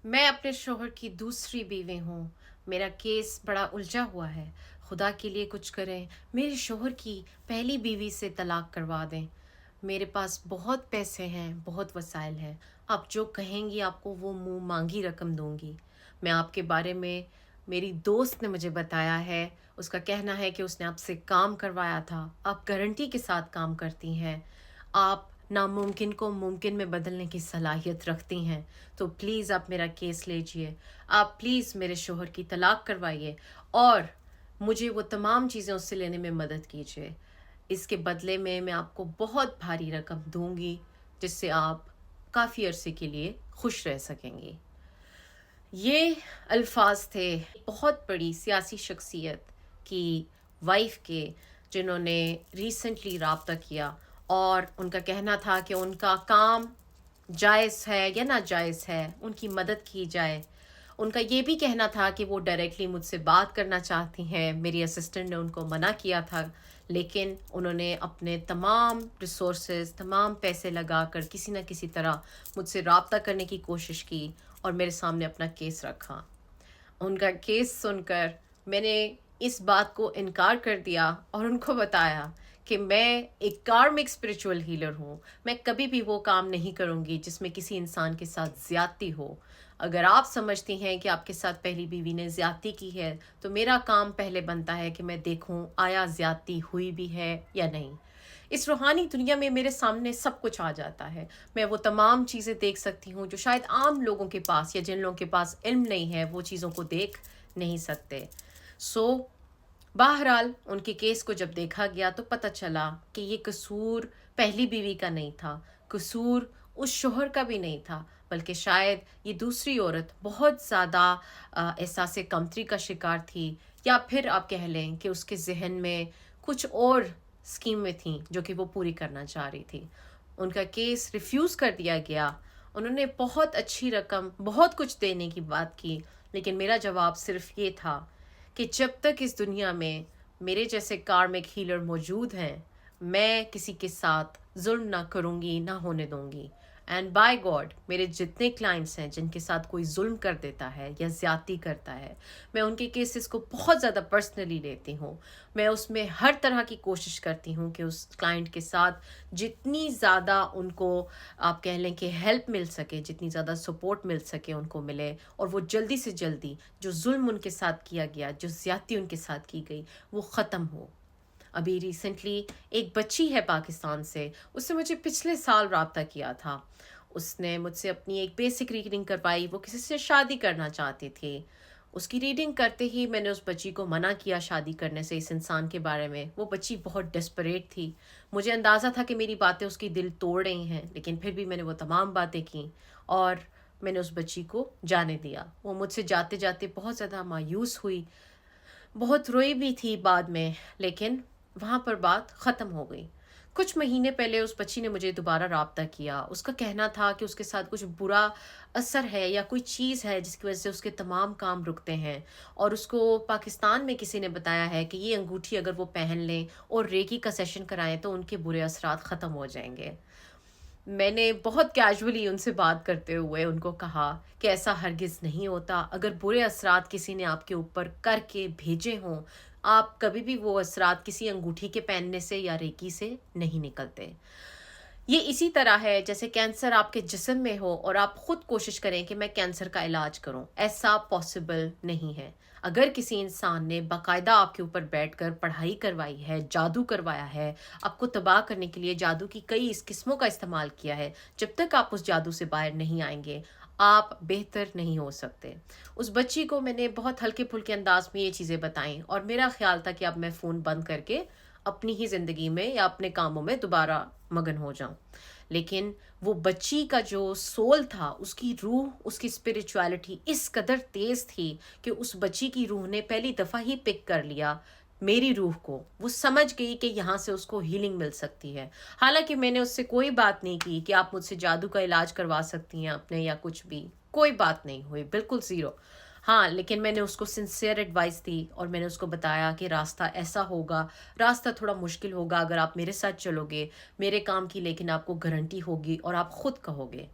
मैं अपने शौहर की दूसरी बीवी हूँ। मेरा केस बड़ा उलझा हुआ है। खुदा के लिए कुछ करें, मेरे शौहर की पहली बीवी से तलाक करवा दें। मेरे पास बहुत पैसे हैं, बहुत वसाइल हैं। आप जो कहेंगी आपको वो मुँह मांगी रकम दूंगी। मैं आपके बारे में मेरी दोस्त ने मुझे बताया है। उसका कहना है कि उसने आपसे काम करवाया था। आप गारंटी के साथ काम करती हैं। आप नामुमकिन को मुमकिन में बदलने की सलाहियत रखती हैं। तो प्लीज़ आप मेरा केस लीजिए। आप प्लीज़ मेरे शौहर की तलाक करवाइए और मुझे वो तमाम चीज़ें उससे लेने में मदद कीजिए। इसके बदले में मैं आपको बहुत भारी रकम दूंगी, जिससे आप काफ़ी अरसे के लिए खुश रह सकेंगी। ये अल्फाज थे बहुत बड़ी सियासी शख्सियत की वाइफ के, जिन्होंने रिसेंटली रब्ता किया और उनका कहना था कि उनका काम जायज़ है या नाजायज़ है, उनकी मदद की जाए। उनका ये भी कहना था कि वो डायरेक्टली मुझसे बात करना चाहती हैं। मेरी असिस्टेंट ने उनको मना किया था, लेकिन उन्होंने अपने तमाम रिसोर्सेज, तमाम पैसे लगाकर किसी न किसी तरह मुझसे रब्ता करने की कोशिश की और मेरे सामने अपना केस रखा। उनका केस सुनकर मैंने इस बात को इनकार कर दिया और उनको बताया कि मैं एक कार्मिक स्पिरिचुअल हीलर हूँ। मैं कभी भी वो काम नहीं करूँगी जिसमें किसी इंसान के साथ ज़्यादती हो। अगर आप समझती हैं कि आपके साथ पहली बीवी ने ज़्यादती की है, तो मेरा काम पहले बनता है कि मैं देखूँ आया ज़्यादती हुई भी है या नहीं। इस रूहानी दुनिया में मेरे सामने सब कुछ आ जाता है। मैं वो तमाम चीज़ें देख सकती हूँ जो शायद आम लोगों के पास या जिन लोगों के पास इल्म नहीं है, वो चीज़ों को देख नहीं सकते। सो बहरहाल उनके केस को जब देखा गया तो पता चला कि ये कसूर पहली बीवी का नहीं था, कसूर उस शोहर का भी नहीं था, बल्कि शायद ये दूसरी औरत बहुत ज़्यादा एहसास कमतरी का शिकार थी, या फिर आप कह लें कि उसके जहन में कुछ और स्कीमें थीं जो कि वो पूरी करना चाह रही थी। उनका केस रिफ्यूज़ कर दिया गया। उन्होंने बहुत अच्छी रकम, बहुत कुछ देने की बात की, लेकिन मेरा जवाब सिर्फ ये था कि जब तक इस दुनिया में मेरे जैसे कार्मिक हीलर मौजूद हैं, मैं किसी के साथ जुल्म ना करूँगी, ना होने दूँगी। एंड बाय गॉड, मेरे जितने क्लाइंट्स हैं जिनके साथ कोई जुल्म कर देता है या ज़्यादती करता है, मैं उनके केसेस को बहुत ज़्यादा पर्सनली लेती हूँ। मैं उसमें हर तरह की कोशिश करती हूँ कि उस क्लाइंट के साथ जितनी ज़्यादा उनको, आप कह लें कि हेल्प मिल सके, जितनी ज़्यादा सपोर्ट मिल सके उनको मिले, और वो जल्दी से जल्दी जो जुल्म उनके साथ किया गया, जो ज़्यादती उनके साथ की गई, वो ख़त्म हो। अभी रिसेंटली एक बच्ची है पाकिस्तान से, उसने मुझे पिछले साल रब्ता किया था। उसने मुझसे अपनी एक बेसिक रीडिंग करवाई, वो किसी से शादी करना चाहती थी। उसकी रीडिंग करते ही मैंने उस बच्ची को मना किया शादी करने से इस इंसान के बारे में। वो बच्ची बहुत डेस्परेट थी। मुझे अंदाज़ा था कि मेरी बातें उसकी दिल तोड़ रही हैं, लेकिन फिर भी मैंने वो तमाम बातें की और मैंने उस बच्ची को जाने दिया। वो मुझसे जाते जाते बहुत ज़्यादा मायूस हुई, बहुत रोई भी थी बाद में, लेकिन वहाँ पर बात ख़त्म हो गई। कुछ महीने पहले उस बच्ची ने मुझे दोबारा रब्ता किया। उसका कहना था कि उसके साथ कुछ बुरा असर है या कोई चीज़ है जिसकी वज़ह से उसके तमाम काम रुकते हैं, और उसको पाकिस्तान में किसी ने बताया है कि ये अंगूठी अगर वो पहन लें और रेकी का सेशन कराएँ तो उनके बुरे असरात ख़त्म हो जाएँगे। मैंने बहुत कैजुअली उनसे बात करते हुए उनको कहा कि ऐसा हरगिज़ नहीं होता। अगर बुरे असरात किसी ने आपके ऊपर करके भेजे हों, आप कभी भी वो असरात किसी अंगूठी के पहनने से या रेकी से नहीं निकलते। ये इसी तरह है जैसे कैंसर आपके जिस्म में हो और आप खुद कोशिश करें कि मैं कैंसर का इलाज करूं, ऐसा पॉसिबल नहीं है। अगर किसी इंसान ने बाकायदा आपके ऊपर बैठकर पढ़ाई करवाई है, जादू करवाया है, आपको तबाह करने के लिए जादू की कई इस किस्मों का इस्तेमाल किया है, जब तक आप उस जादू से बाहर नहीं आएंगे, आप बेहतर नहीं हो सकते। उस बच्ची को मैंने बहुत हल्के फुल्के अंदाज में ये चीज़ें बताई और मेरा ख्याल था कि अब मैं फ़ोन बंद करके अपनी ही ज़िंदगी में या अपने कामों में दोबारा मगन हो जाऊं। लेकिन वो बच्ची का जो सोल था, उसकी रूह, उसकी स्पिरिचुअलिटी इस कदर तेज थी कि उस बच्ची की रूह ने पहली दफ़ा ही पिक कर लिया मेरी रूह को। वो समझ गई कि यहाँ से उसको हीलिंग मिल सकती है। हालांकि मैंने उससे कोई बात नहीं की कि आप मुझसे जादू का इलाज करवा सकती हैं अपने या कुछ भी, कोई बात नहीं हुई, बिल्कुल ज़ीरो। हाँ, लेकिन मैंने उसको सिंसियर एडवाइस दी और मैंने उसको बताया कि रास्ता ऐसा होगा, रास्ता थोड़ा मुश्किल होगा अगर आप मेरे साथ चलोगे, मेरे काम की लेकिन आपको गारंटी होगी और आप खुद कहोगे।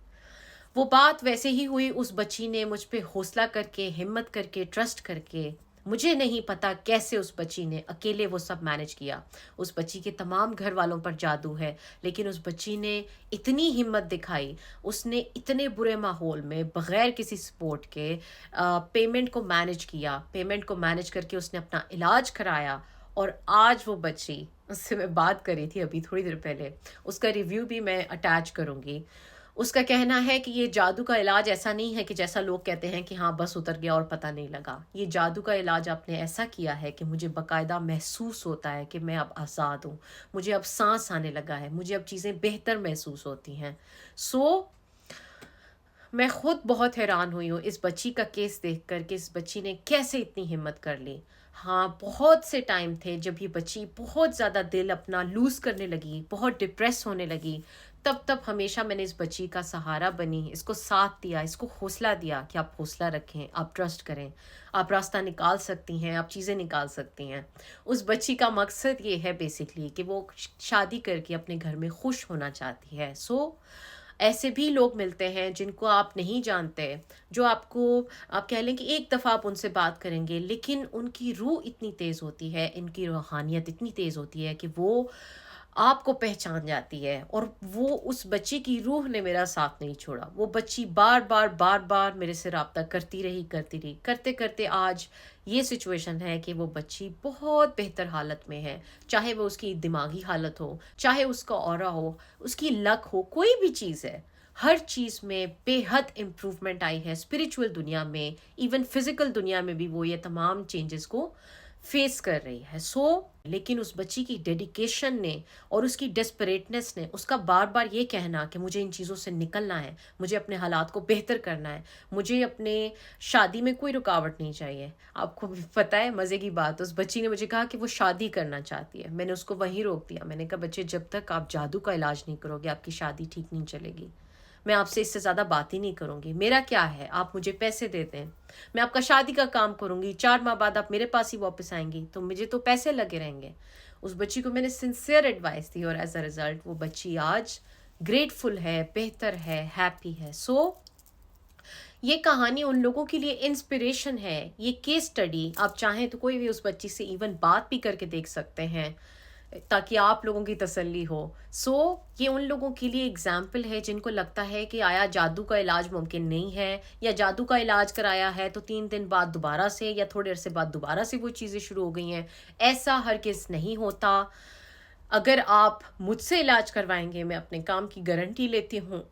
वो बात वैसे ही हुई, उस बच्ची ने मुझ पे हौसला करके, हिम्मत करके, ट्रस्ट करके, मुझे नहीं पता कैसे उस बच्ची ने अकेले वो सब मैनेज किया। उस बच्ची के तमाम घर वालों पर जादू है, लेकिन उस बच्ची ने इतनी हिम्मत दिखाई, उसने इतने बुरे माहौल में बग़ैर किसी सपोर्ट के पेमेंट को मैनेज किया, पेमेंट को मैनेज करके उसने अपना इलाज कराया, और आज वो बच्ची, उससे मैं बात कर रही थी अभी थोड़ी देर पहले, उसका रिव्यू भी मैं अटैच करूँगी। उसका कहना है कि ये जादू का इलाज ऐसा नहीं है कि जैसा लोग कहते हैं कि हाँ बस उतर गया और पता नहीं लगा। ये जादू का इलाज आपने ऐसा किया है कि मुझे बाकायदा महसूस होता है कि मैं अब आज़ाद हूँ। मुझे अब साँस आने लगा है, मुझे अब चीज़ें बेहतर महसूस होती हैं। सो मैं खुद बहुत हैरान हुई हूँ इस बच्ची का केस देखकर कि इस बच्ची ने कैसे इतनी हिम्मत कर ली। हाँ, बहुत से टाइम थे जब ये बच्ची बहुत ज़्यादा दिल अपना लूज़ करने लगी, बहुत डिप्रेस होने लगी। तब हमेशा मैंने इस बच्ची का सहारा बनी, इसको साथ दिया, इसको हौसला दिया कि आप हौसला रखें, आप ट्रस्ट करें, आप रास्ता निकाल सकती हैं, आप चीज़ें निकाल सकती हैं। उस बच्ची का मकसद ये है बेसिकली कि वो शादी करके अपने घर में खुश होना चाहती है। ऐसे भी लोग मिलते हैं जिनको आप नहीं जानते, जो आपको, आप कह लें कि एक दफ़ा आप उनसे बात करेंगे, लेकिन उनकी रूह इतनी तेज़ होती है, इनकी रूहानियत इतनी तेज़ होती है कि वो आपको पहचान जाती है। और वो उस बच्ची की रूह ने मेरा साथ नहीं छोड़ा। वो बच्ची बार-बार मेरे से राब्ता करती रही। करते-करते आज ये सिचुएशन है कि वो बच्ची बहुत बेहतर हालत में है। चाहे वो उसकी दिमागी हालत हो, चाहे उसका ऑरा हो, उसकी लक हो, कोई भी चीज़ है। हर चीज़ में बेहद इम्प्रूवमेंट आई है स्पिरिचुअल दुनिया में, इवन फिज़िकल दुनिया में भी वो ये तमाम चेंजेस को फेस कर रही है। लेकिन उस बच्ची की डेडिकेशन ने और उसकी डेस्परेटनेस ने, उसका बार-बार ये कहना कि मुझे इन चीज़ों से निकलना है, मुझे अपने हालात को बेहतर करना है, मुझे अपने शादी में कोई रुकावट नहीं चाहिए। आपको भी पता है मज़े की बात, उस बच्ची ने मुझे कहा कि वो शादी करना चाहती है। मैंने उसको वहीं रोक दिया। मैंने कहा बच्चे, जब तक आप जादू का इलाज नहीं करोगे, आपकी शादी ठीक नहीं चलेगी। मैं आपसे इससे ज़्यादा बात ही नहीं करूँगी। मेरा क्या है, आप मुझे पैसे दे दें, मैं आपका शादी का काम करूँगी, 4 माह बाद आप मेरे पास ही वापस आएँगी, तो मुझे तो पैसे लगे रहेंगे। उस बच्ची को मैंने सिंसियर एडवाइस दी और एज़ अ रिज़ल्ट वो बच्ची आज ग्रेटफुल है, बेहतर है, हैप्पी है। ये कहानी उन लोगों के लिए इंस्पिरेशन है। ये केस स्टडी आप चाहें तो कोई भी उस बच्ची से इवन बात भी करके देख सकते हैं, ताकि आप लोगों की तसल्ली हो। ये उन लोगों के लिए एग्जाम्पल है जिनको लगता है कि आया जादू का इलाज मुमकिन नहीं है, या जादू का इलाज कराया है तो 3 दिन बाद दोबारा से या थोड़ी देर से बाद दोबारा से वो चीज़ें शुरू हो गई हैं। ऐसा हरगिज़ नहीं होता। अगर आप मुझसे इलाज करवाएँगे, मैं अपने काम की गारंटी लेती हूँ।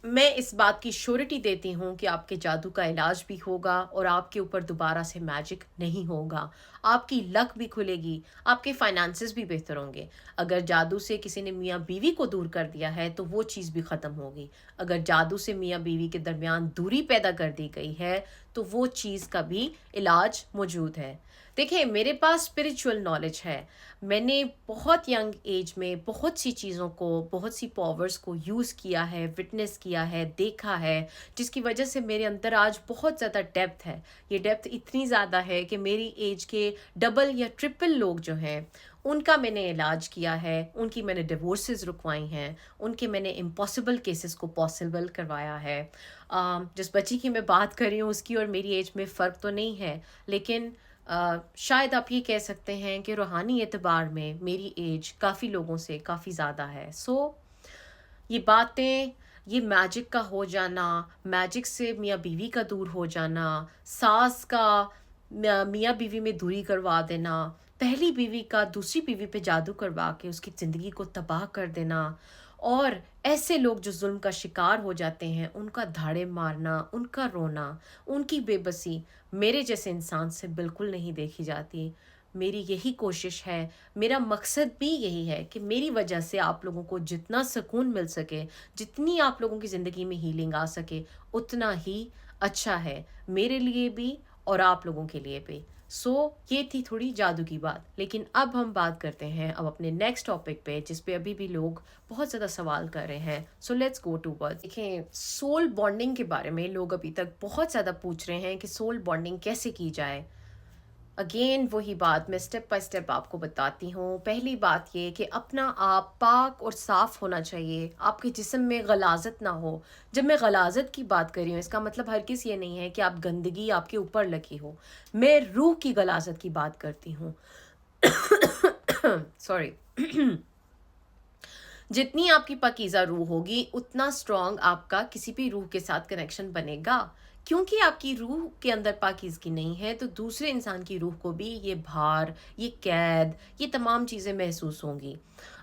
मैं इस बात की श्योरिटी देती हूँ कि आपके जादू का इलाज भी होगा और आपके ऊपर दोबारा से मैजिक नहीं होगा। आपकी लक भी खुलेगी, आपके फाइनेंसेस भी बेहतर होंगे। अगर जादू से किसी ने मियाँ-बीवी को दूर कर दिया है, तो वो चीज़ भी ख़त्म होगी। अगर जादू से मियाँ-बीवी के दरमियान दूरी पैदा कर दी गई है, तो वो चीज़ का भी इलाज मौजूद है। देखिए, मेरे पास स्पिरिचुअल नॉलेज है। मैंने बहुत यंग एज में बहुत सी चीज़ों को, बहुत सी पावर्स को यूज़ किया है, विटनेस किया है, देखा है, जिसकी वजह से मेरे अंदर आज बहुत ज़्यादा डेप्थ है। ये डेप्थ इतनी ज़्यादा है कि मेरी एज के डबल या ट्रिपल लोग जो हैं, उनका मैंने इलाज किया है, उनकी मैंने डिवोर्सेस रुकवाई हैं, उनके मैंने इम्पॉसिबल केसेस को पॉसिबल करवाया है। जिस बच्ची की मैं बात कर रही हूँ, उसकी और मेरी एज में फ़र्क तो नहीं है, लेकिन शायद आप ये कह सकते हैं कि रूहानी एतबार में मेरी एज काफ़ी लोगों से काफ़ी ज़्यादा है। ये बातें, ये मैजिक का हो जाना, मैजिक से मियाँ बीवी का दूर हो जाना, सास का मियाँ बीवी में दूरी करवा देना, पहली बीवी का दूसरी बीवी पे जादू करवा के उसकी ज़िंदगी को तबाह कर देना, और ऐसे लोग जो जुल्म का शिकार हो जाते हैं, उनका धाड़े मारना, उनका रोना, उनकी बेबसी मेरे जैसे इंसान से बिल्कुल नहीं देखी जाती। मेरी यही कोशिश है, मेरा मकसद भी यही है कि मेरी वजह से आप लोगों को जितना सुकून मिल सके, जितनी आप लोगों की ज़िंदगी में हीलिंग आ सके, उतना ही अच्छा है, मेरे लिए भी और आप लोगों के लिए भी। ये थी थोड़ी जादू की बात। लेकिन अब हम बात करते हैं अब अपने नेक्स्ट टॉपिक पे, जिस पे अभी भी लोग बहुत ज़्यादा सवाल कर रहे हैं। Let's go to word. देखें, सोल बॉन्डिंग के बारे में लोग अभी तक बहुत ज़्यादा पूछ रहे हैं कि सोल बॉन्डिंग कैसे की जाए। अगेन वही बात मैं स्टेप बाय स्टेप आपको बताती हूँ। पहली बात ये कि अपना आप पाक और साफ़ होना चाहिए, आपके जिस्म में गलाज़त ना हो। जब मैं गलाज़त की बात कर रही हूँ, इसका मतलब हरगिज़ ये नहीं है कि आप गंदगी आपके ऊपर लगी हो। मैं रूह की गलाज़त की बात करती हूँ। सॉरी। जितनी आपकी पाकीज़ा रूह होगी, उतना स्ट्रॉन्ग आपका किसी भी रूह के साथ कनेक्शन बनेगा। क्योंकि आपकी रूह के अंदर पाकीज़गी नहीं है, तो दूसरे इंसान की रूह को भी ये भार, ये कैद, ये तमाम चीज़ें महसूस होंगी।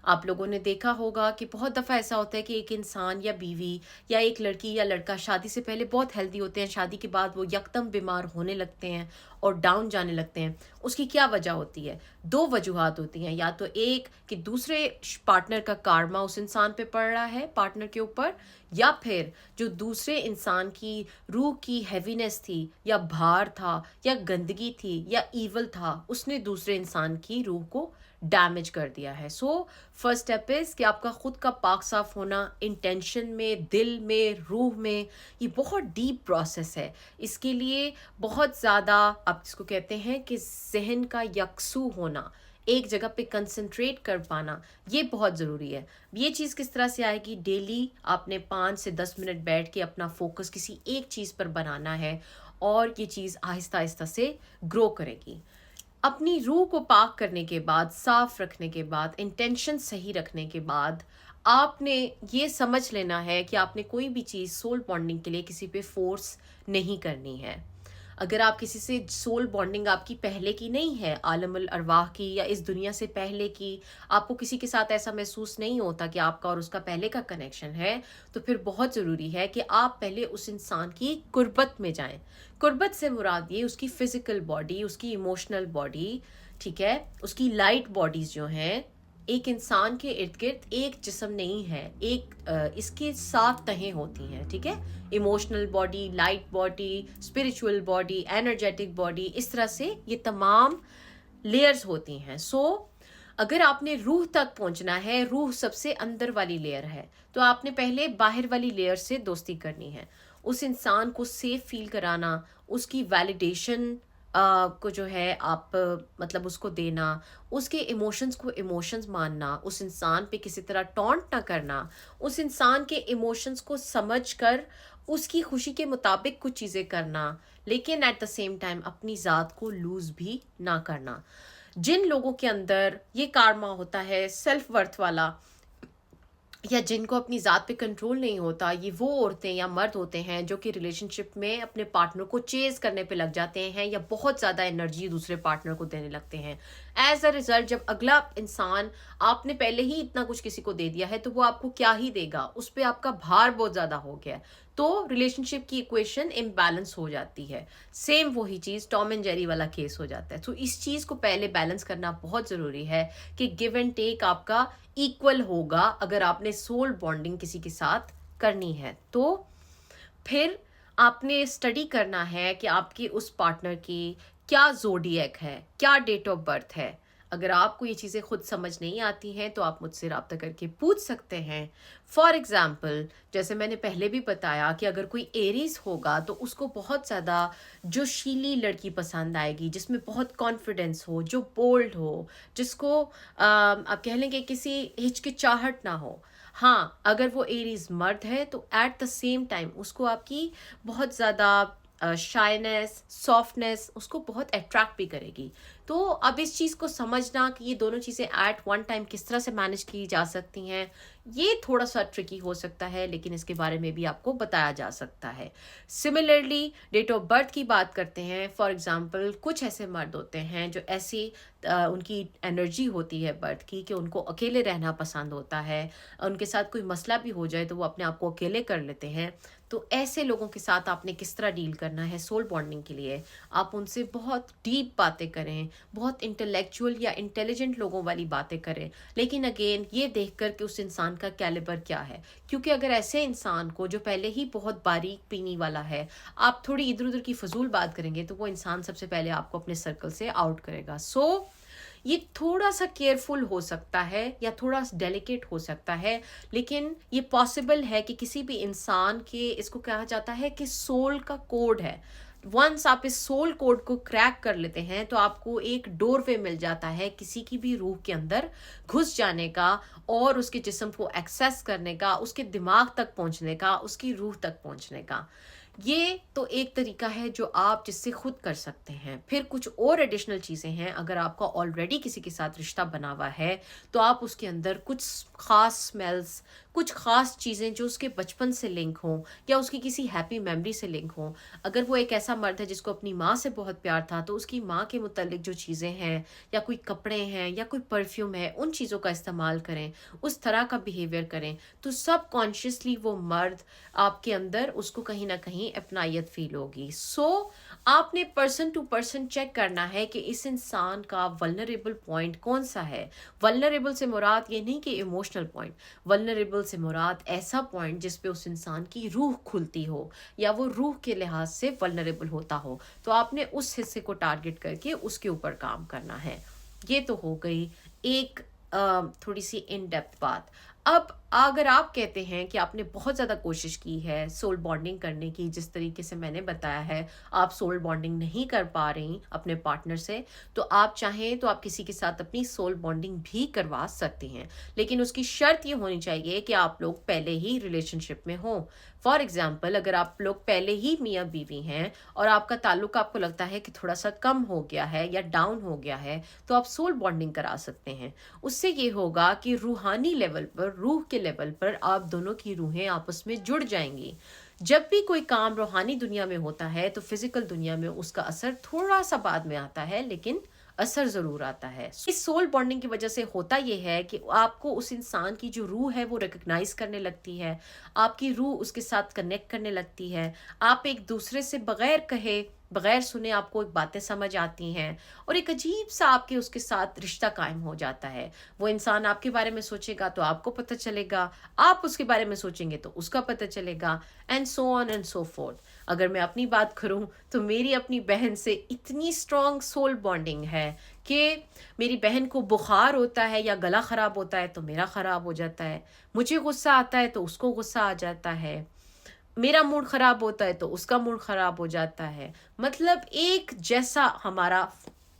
आप लोगों ने देखा होगा कि बहुत दफ़ा ऐसा होता है कि एक इंसान या बीवी या एक लड़की या लड़का शादी से पहले बहुत हेल्दी होते हैं, शादी के बाद वो यकदम बीमार होने लगते हैं और डाउन जाने लगते हैं। उसकी क्या वजह होती है? 2 वजूहात होती हैं, या तो एक कि दूसरे पार्टनर का कारमा उस इंसान पे पड़ रहा है, पार्टनर के ऊपर, या फिर जो दूसरे इंसान की रूह की हैवीनेस थी या भार था या गंदगी थी या ईवल था, उसने दूसरे इंसान की रूह को डैमेज कर दिया है। सो फर्स्ट स्टेप इज़ कि आपका खुद का पाक साफ होना, इंटेंशन में, दिल में, रूह में। ये बहुत डीप प्रोसेस है। इसके लिए बहुत ज़्यादा, आप जिसको कहते हैं कि ज़हन का यकसू होना, एक जगह पे कंसंट्रेट कर पाना, ये बहुत ज़रूरी है। ये चीज़ किस तरह से आएगी? डेली आपने 5 से 10 मिनट बैठ के अपना फोकस किसी एक चीज़ पर बनाना है और ये चीज़ आहिस्ता आहिस्ता से ग्रो करेगी। अपनी रूह को पाक करने के बाद, साफ रखने के बाद, इंटेंशन सही रखने के बाद, आपने ये समझ लेना है कि आपने कोई भी चीज़ सोल बॉन्डिंग के लिए किसी पे फोर्स नहीं करनी है। अगर आप किसी से सोल बॉन्डिंग आपकी पहले की नहीं है, आलमुल अरवाह की या इस दुनिया से पहले की, आपको किसी के साथ ऐसा महसूस नहीं होता कि आपका और उसका पहले का कनेक्शन है, तो फिर बहुत ज़रूरी है कि आप पहले उस इंसान की कुर्बत में जाएं। कुर्बत से मुराद ये उसकी फ़िज़िकल बॉडी, उसकी इमोशनल बॉडी, ठीक है? उसकी लाइट बॉडीज़ जो हैं, एक इंसान के इर्द गिर्द एक जिस्म नहीं है, इसके 7 तहें होती हैं, ठीक है? Emotional body, light body, spiritual body, energetic body, इस तरह से ये तमाम लेयर्स होती हैं। सो अगर आपने रूह तक पहुंचना है, रूह सबसे अंदर वाली लेयर है, तो आपने पहले बाहर वाली लेयर से दोस्ती करनी है। उस इंसान को सेफ फील कराना, उसकी वैलिडेशन को जो है आप मतलब उसको देना, उसके इमोशंस को इमोशंस मानना, उस इंसान पे किसी तरह टॉन्ट ना करना, उस इंसान के इमोशंस को समझ कर उसकी खुशी के मुताबिक कुछ चीज़ें करना, लेकिन एट द सेम टाइम अपनी ज़ात को लूज़ भी ना करना। जिन लोगों के अंदर ये कारमा होता है सेल्फ वर्थ वाला, या जिनको अपनी ज़ात पे कंट्रोल नहीं होता, ये वो औरतें या मर्द होते हैं जो कि रिलेशनशिप में अपने पार्टनर को चेज़ करने पे लग जाते हैं या बहुत ज़्यादा एनर्जी दूसरे पार्टनर को देने लगते हैं। एज़ अ रिज़ल्ट जब अगला इंसान, आपने पहले ही इतना कुछ किसी को दे दिया है, तो वो आपको क्या ही देगा? उस पे आपका भार बहुत ज़्यादा हो गया है। तो रिलेशनशिप की इक्वेशन इम्बैलेंस हो जाती है। सेम वही चीज़ टॉम एंड जेरी वाला केस हो जाता है। तो इस चीज़ को पहले बैलेंस करना बहुत ज़रूरी है कि गिव एंड टेक आपका इक्वल होगा अगर आपने सोल बॉन्डिंग किसी के साथ करनी है। तो फिर आपने स्टडी करना है कि आपके उस पार्टनर की क्या ज़ोडिएक है, क्या डेट ऑफ बर्थ है। अगर आपको ये चीज़ें खुद समझ नहीं आती हैं, तो आप मुझसे राब्ता करके पूछ सकते हैं। फॉर एग्ज़ाम्पल, जैसे मैंने पहले भी बताया कि अगर कोई एरीज़ होगा, तो उसको बहुत ज़्यादा जोशीली लड़की पसंद आएगी, जिसमें बहुत कॉन्फिडेंस हो, जो बोल्ड हो, जिसको आप कह लें कि किसी हिचकिचाहट ना हो। हाँ, अगर वो एरीज़ मर्द है, तो एट द सेम टाइम उसको आपकी बहुत ज़्यादा शाइनेस, सॉफ्टनेस उसको बहुत अट्रैक्ट भी करेगी। तो अब इस चीज़ को समझना कि ये दोनों चीज़ें एट वन टाइम किस तरह से मैनेज की जा सकती हैं, ये थोड़ा सा ट्रिकी हो सकता है, लेकिन इसके बारे में भी आपको बताया जा सकता है। सिमिलरली डेट ऑफ बर्थ की बात करते हैं। फॉर एग्जांपल, कुछ ऐसे मर्द होते हैं जो ऐसी उनकी एनर्जी होती है बर्थ की कि उनको अकेले रहना पसंद होता है। उनके साथ कोई मसला भी हो जाए तो वो अपने आप को अकेले कर लेते हैं। तो ऐसे लोगों के साथ आपने किस तरह डील करना है सोल बॉन्डिंग के लिए? आप उनसे बहुत डीप बातें करें, बहुत इंटेलेक्चुअल या इंटेलिजेंट लोगों वाली बातें करें, लेकिन अगेन ये देख कर कि उस इंसान का कैलिबर क्या है। क्योंकि अगर ऐसे इंसान को जो पहले ही बहुत बारीक पीनी वाला है, आप थोड़ी इधर उधर की फजूल बात करेंगे, तो वो इंसान सबसे पहले आपको अपने सर्कल से आउट करेगा। सो ये थोड़ा सा केयरफुल हो सकता है या थोड़ा डेलिकेट हो सकता है, लेकिन ये पॉसिबल है कि किसी भी इंसान के, इसको कहा जाता है कि सोल का कोड है, वंस आप इस सोल कोड को क्रैक कर लेते हैं तो आपको एक डोरवे मिल जाता है किसी की भी रूह के अंदर घुस जाने का और उसके जिस्म को एक्सेस करने का, उसके दिमाग तक पहुंचने का, उसकी रूह तक पहुंचने का। ये तो एक तरीका है जो आप जिससे खुद कर सकते हैं। फिर कुछ और एडिशनल चीज़ें हैं, अगर आपका ऑलरेडी किसी के साथ रिश्ता बना हुआ है तो आप उसके अंदर कुछ ख़ास स्मेल्स, कुछ ख़ास चीज़ें जो उसके बचपन से लिंक हों या उसकी किसी हैप्पी मेमोरी से लिंक हों। अगर वो एक ऐसा मर्द है जिसको अपनी माँ से बहुत प्यार था तो उसकी माँ के मुतल्लिक जो चीज़ें हैं या कोई कपड़े हैं या कोई परफ्यूम है, उन चीज़ों का इस्तेमाल करें, उस तरह का बिहेवियर करें, तो सब कॉन्शियसली वो मर्द आपके अंदर उसको कहीं ना कहीं अपनायत फील होगी। आपने पर्सन टू पर्सन चेक करना है कि इस इंसान का वल्नरेबल पॉइंट कौन सा है। वल्नरेबल से मुराद ये नहीं कि इमोशनल पॉइंट, वल्नरेबल से मुराद ऐसा पॉइंट जिस पे उस इंसान की रूह खुलती हो या वो रूह के लिहाज से वल्नरेबल होता हो। तो आपने उस हिस्से को टारगेट करके उसके ऊपर काम करना है। ये तो हो गई एक थोड़ी सी इन डेप्थ बात। अब अगर आप कहते हैं कि आपने बहुत ज़्यादा कोशिश की है सोल बॉन्डिंग करने की, जिस तरीके से मैंने बताया है आप सोल बॉन्डिंग नहीं कर पा रही अपने पार्टनर से, तो आप चाहें तो आप किसी के साथ अपनी सोल बॉन्डिंग भी करवा सकती हैं, लेकिन उसकी शर्त ये होनी चाहिए कि आप लोग पहले ही रिलेशनशिप में हों। फॉर एग्जाम्पल, अगर आप लोग पहले ही मियाँ बीवी हैं और आपका ताल्लुक आपको लगता है कि थोड़ा सा कम हो गया है या डाउन हो गया है, तो आप सोल बॉन्डिंग करा सकते हैं। उससे ये होगा कि रूहानी लेवल पर, रूह के लेवल पर आप दोनों की रूहें आपस में जुड़ जाएंगी। जब भी कोई काम रूहानी दुनिया में होता है तो फिजिकल दुनिया में उसका असर थोड़ा सा बाद में आता है, लेकिन असर जरूर आता है। इस सोल बॉन्डिंग की वजह से होता यह है कि आपको उस इंसान की जो रूह है वो रिकग्नाइज करने लगती है, आपकी रूह उसके साथ कनेक्ट करने लगती है। आप एक दूसरे से बगैर कहे, बगैर सुने आपको एक बातें समझ आती हैं और एक अजीब सा आपके उसके साथ रिश्ता कायम हो जाता है। वो इंसान आपके बारे में सोचेगा तो आपको पता चलेगा, आप उसके बारे में सोचेंगे तो उसका पता चलेगा, and so on and so fourth. अगर मैं अपनी बात करूं तो मेरी अपनी बहन से इतनी स्ट्रॉन्ग सोल बॉन्डिंग है कि मेरी बहन को बुखार होता है या गला ख़राब होता है तो मेरा ख़राब हो जाता है, मुझे गुस्सा आता है तो उसको गुस्सा आ जाता है, मेरा मूड ख़राब होता है तो उसका मूड ख़राब हो जाता है। मतलब एक जैसा हमारा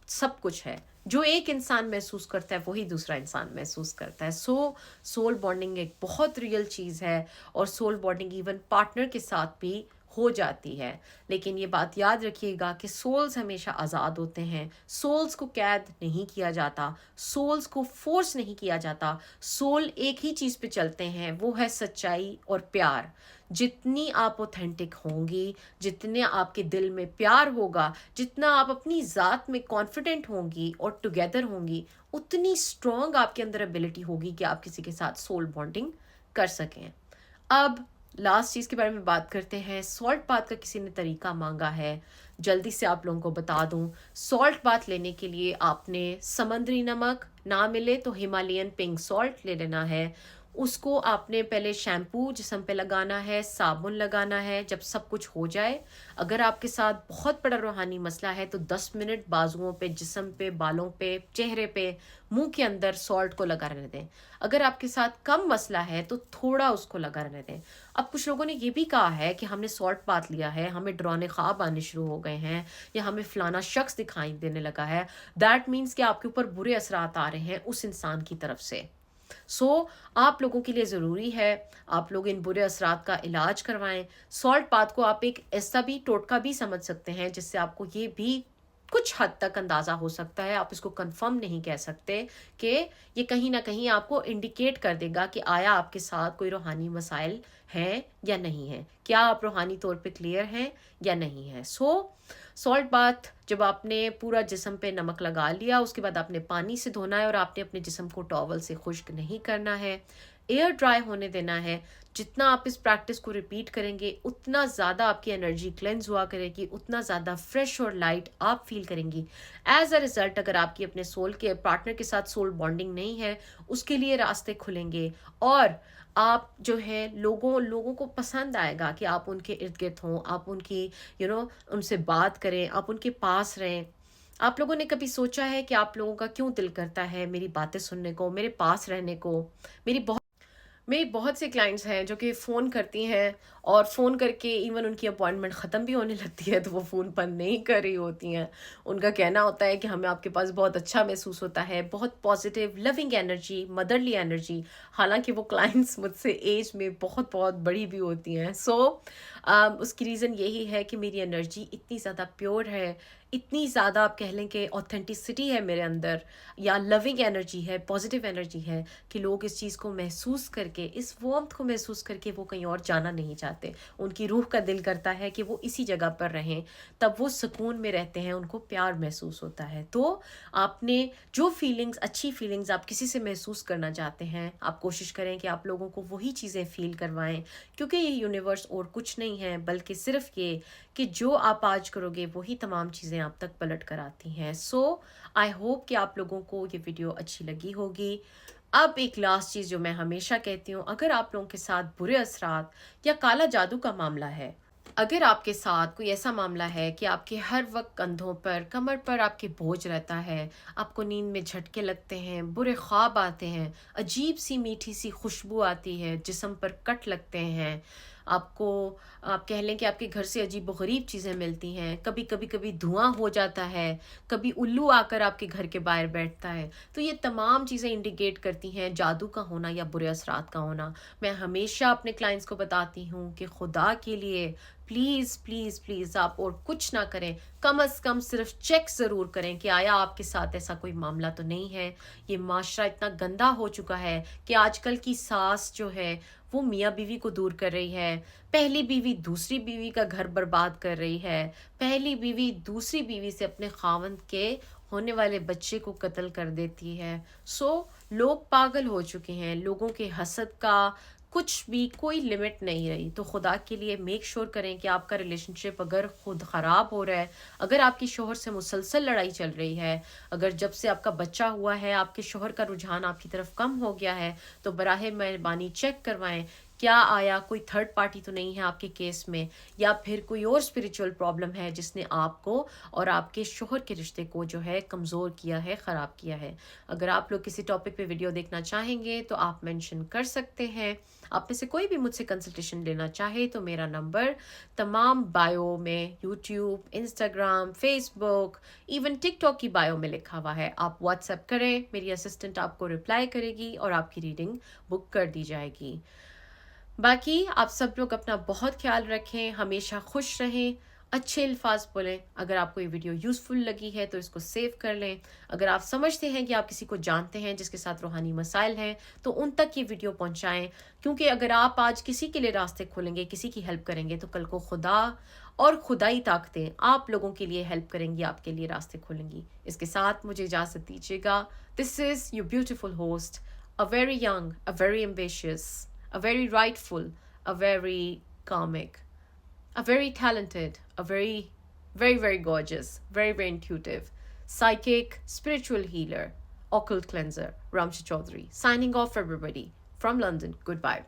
सब कुछ है। जो एक इंसान महसूस करता है वही दूसरा इंसान महसूस करता है। सोल बॉन्डिंग एक बहुत रियल चीज़ है और सोल बॉन्डिंग इवन पार्टनर के साथ भी हो जाती है। लेकिन ये बात याद रखिएगा कि सोल्स हमेशा आज़ाद होते हैं, सोल्स को कैद नहीं किया जाता, सोल्स को फोर्स नहीं किया जाता। सोल एक ही चीज़ पे चलते हैं, वो है सच्चाई और प्यार। जितनी आप ऑथेंटिक होंगी, जितने आपके दिल में प्यार होगा, जितना आप अपनी ज़ात में कॉन्फिडेंट होंगी और टुगेदर होंगी, उतनी स्ट्रॉन्ग आपके अंदर एबिलिटी होगी कि आप किसी के साथ सोल बॉन्डिंग कर सकें। अब लास्ट चीज़ के बारे में बात करते हैं। सॉल्ट बाथ का किसी ने तरीका मांगा है, जल्दी से आप लोगों को बता दूं। सॉल्ट बाथ लेने के लिए आपने समंदरी नमक, ना मिले तो हिमालयन पिंक सॉल्ट ले लेना है। उसको आपने पहले शैम्पू जिस्म पे लगाना है, साबुन लगाना है। जब सब कुछ हो जाए, अगर आपके साथ बहुत बड़ा रूहानी मसला है तो 10 मिनट बाजुओं पे, जिस्म पे, बालों पे, चेहरे पे, मुंह के अंदर सॉल्ट को लगा रहने दें। अगर आपके साथ कम मसला है तो थोड़ा उसको लगा रहने दें। अब कुछ लोगों ने ये भी कहा है कि हमने सॉल्ट बाथ लिया है, हमें डरावने ख्वाब आने शुरू हो गए हैं या हमें फलाना शख्स दिखाई देने लगा है। दैट मीन्स कि आपके ऊपर बुरे असरात आ रहे हैं उस इंसान की तरफ से। आप लोगों के लिए ज़रूरी है आप लोग इन बुरे असरात का इलाज करवाएं। सॉल्ट बाथ को आप एक ऐसा भी टोटका भी समझ सकते हैं जिससे आपको ये भी कुछ हद तक अंदाज़ा हो सकता है, आप इसको कंफर्म नहीं कह सकते, कि ये कहीं ना कहीं आपको इंडिकेट कर देगा कि आया आपके साथ कोई रूहानी मसाइल हैं या नहीं है, क्या आप रूहानी तौर पे क्लियर हैं या नहीं है। सॉल्ट बाथ जब आपने पूरा जिस्म पे नमक लगा लिया, उसके बाद आपने पानी से धोना है और आपने अपने जिस्म को टॉवल से खुश्क नहीं करना है, एयर ड्राई होने देना है। जितना आप इस प्रैक्टिस को रिपीट करेंगे उतना ज़्यादा आपकी एनर्जी क्लेंज हुआ करेगी, उतना ज़्यादा फ्रेश और लाइट आप फील करेंगी। एज अ रिजल्ट अगर आपकी अपने सोल के पार्टनर के साथ सोल बॉन्डिंग नहीं है, उसके लिए रास्ते खुलेंगे और आप जो है लोगों लोगों को पसंद आएगा कि आप उनके इर्द गिर्द हों, आप उनकी उनसे बात करें, आप उनके पास रहें। आप लोगों ने कभी सोचा है कि आप लोगों का क्यों दिल करता है मेरी बातें सुनने को, मेरे पास रहने को? मेरी میری بہت سے کلائنٹس ہیں جو کہ فون کرتی ہیں، اور فون کر کے ایون ان کی اپوائنٹمنٹ ختم بھی ہونے لگتی ہے تو وہ فون بند نہیں کر رہی ہوتی ہیں. ان کا کہنا ہوتا ہے کہ ہمیں آپ کے پاس بہت اچھا محسوس ہوتا ہے، بہت پازیٹیو لونگ انرجی، مدرلی انرجی. حالانکہ وہ کلائنٹس مجھ سے ایج میں بہت بہت بڑی بھی ہوتی ہیں. اس کی ریزن یہی ہے کہ میری انرجی اتنی زیادہ پیور ہے، اتنی زیادہ آپ کہہ لیں کہ اوتھینٹسٹی ہے میرے اندر، یا لونگ انرجی ہے، پازیٹیو انرجی ہے، کہ لوگ اس چیز کو محسوس کر کے، اس وارمتھ کو محسوس کر کے وہ کہیں اور جانا نہیں چاہتے. ان کی روح کا دل کرتا ہے کہ وہ اسی جگہ پر رہیں، تب وہ سکون میں رہتے ہیں، ان کو پیار محسوس ہوتا ہے. تو آپ نے جو فیلنگز، اچھی فیلنگز آپ کسی سے محسوس کرنا چاہتے ہیں، آپ کوشش کریں کہ آپ لوگوں کو وہی چیزیں فیل کروائیں، کیونکہ یہ یونیورس اور کچھ نہیں ہے بلکہ صرف یہ کہ جو آپ آج کرو گے وہی تمام چیزیں آپ تک پلٹ کر آتی ہیں. آئی ہوپ کہ آپ لوگوں کو یہ ویڈیو اچھی لگی ہوگی. اب ایک لاسٹ چیز جو میں ہمیشہ کہتی ہوں، اگر آپ لوگوں کے ساتھ برے اثرات یا کالا جادو کا معاملہ ہے، اگر آپ کے ساتھ کوئی ایسا معاملہ ہے کہ آپ کے ہر وقت کندھوں پر، کمر پر آپ کے بوجھ رہتا ہے، آپ کو نیند میں جھٹکے لگتے ہیں، برے خواب آتے ہیں، عجیب سی میٹھی سی خوشبو آتی ہے، جسم پر کٹ لگتے ہیں، آپ کو، آپ کہہ لیں کہ آپ کے گھر سے عجیب و غریب چیزیں ملتی ہیں، کبھی دھواں ہو جاتا ہے، کبھی الو آ کر آپ کے گھر کے باہر بیٹھتا ہے، تو یہ تمام چیزیں انڈیکیٹ کرتی ہیں جادو کا ہونا یا برے اثرات کا ہونا. میں ہمیشہ اپنے کلائنٹس کو بتاتی ہوں کہ خدا کے لیے پلیز پلیز پلیز آپ اور کچھ نہ کریں، کم از کم صرف چیک ضرور کریں کہ آیا آپ کے ساتھ ایسا کوئی معاملہ تو نہیں ہے. یہ معاشرہ اتنا گندا ہو چکا ہے کہ آج کل کی ساس جو ہے وہ میاں بیوی کو دور کر رہی ہے، پہلی بیوی دوسری بیوی کا گھر برباد کر رہی ہے، پہلی بیوی دوسری بیوی سے اپنے خاوند کے ہونے والے بچے کو قتل کر دیتی ہے. لوگ پاگل ہو چکے ہیں، لوگوں کے حسد کا کچھ بھی کوئی لمٹ نہیں رہی. تو خدا کے لیے میک شور کریں کہ آپ کا ریلیشن شپ اگر خود خراب ہو رہا ہے، اگر آپ کی شوہر سے مسلسل لڑائی چل رہی ہے، اگر جب سے آپ کا بچہ ہوا ہے آپ کے شوہر کا رجحان آپ کی طرف کم ہو گیا ہے، تو براہ مہربانی چیک کروائیں کیا آیا کوئی تھرڈ پارٹی تو نہیں ہے آپ کے کیس میں، یا پھر کوئی اور اسپریچول پرابلم ہے جس نے آپ کو اور آپ کے شوہر کے رشتے کو جو ہے کمزور کیا ہے، خراب کیا ہے. اگر آپ لوگ کسی ٹاپک پہ ویڈیو دیکھنا چاہیں گے تو آپ مینشن کر سکتے ہیں. آپ میں سے کوئی بھی مجھ سے کنسلٹیشن لینا چاہے تو میرا نمبر تمام بایو میں، یوٹیوب، انسٹاگرام، فیس بک، ایون ٹک ٹاک کی بایو میں لکھا ہوا ہے. آپ واٹس ایپ کریں، میری اسسٹنٹ آپ کو رپلائی کرے گی اور آپ کی ریڈنگ بک کر دی جائے گی. باقی آپ سب لوگ اپنا بہت خیال رکھیں، ہمیشہ خوش رہیں، اچھے الفاظ بولیں. اگر آپ کو یہ ویڈیو یوزفل لگی ہے تو اس کو سیو کر لیں. اگر آپ سمجھتے ہیں کہ آپ کسی کو جانتے ہیں جس کے ساتھ روحانی مسائل ہیں تو ان تک یہ ویڈیو پہنچائیں، کیونکہ اگر آپ آج کسی کے لیے راستے کھولیں گے، کسی کی ہیلپ کریں گے، تو کل کو خدا اور خدائی طاقتیں آپ لوگوں کے لیے ہیلپ کریں گی، آپ کے لیے راستے کھولیں گی. اس کے ساتھ مجھے اجازت دیجیے گا. This is your beautiful host, a very young, a very ambitious, a very rightful, a very comic, a very talented, a very, very, very gorgeous, very, very intuitive, psychic, spiritual healer, occult cleanser, Ramsha Chaudhary. Signing off, everybody. From London, goodbye.